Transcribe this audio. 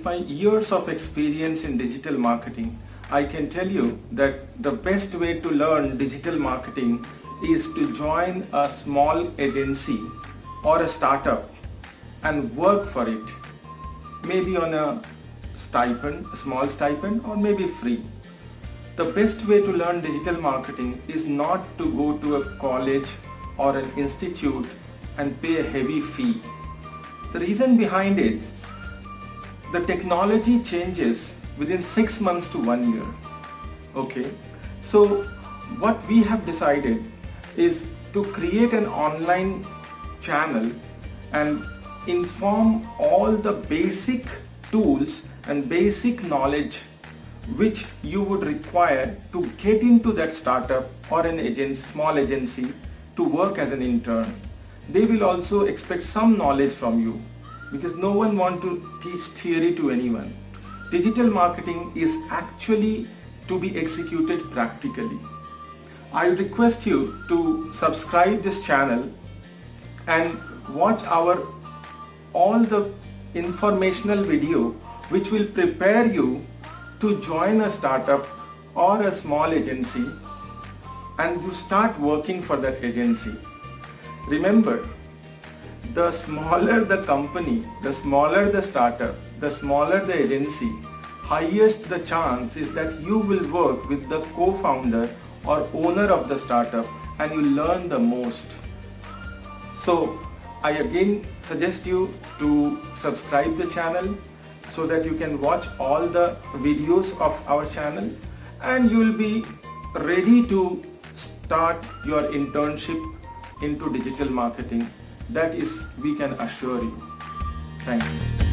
with my years of experience in digital marketing, I can tell you that the best way to learn digital marketing is to join a small agency or a startup and work for it, maybe on a stipend, a small stipend, or maybe free. The best way to learn digital marketing is not to go to a college or an institute and pay a heavy fee. The reason behind it, the technology changes within 6 months to 1 year. Okay, so what we have decided is to create an online channel and inform all the basic tools and basic knowledge which you would require to get into that startup or an agency, small agency, to work as an intern. They will also expect some knowledge from you because no one wants to teach theory to anyone. Digital marketing is actually to be executed practically. I request you to subscribe this channel and watch all the informational video which will prepare you to join a startup or a small agency and you start working for that agency. Remember, the smaller the company, the smaller the startup, the smaller the agency, highest the chance is that you will work with the co-founder or owner of the startup and you learn the most. So I again suggest you to subscribe the channel so that you can watch all the videos of our channel and you will be ready to start your internship into digital marketing. That is, we can assure you. Thank you.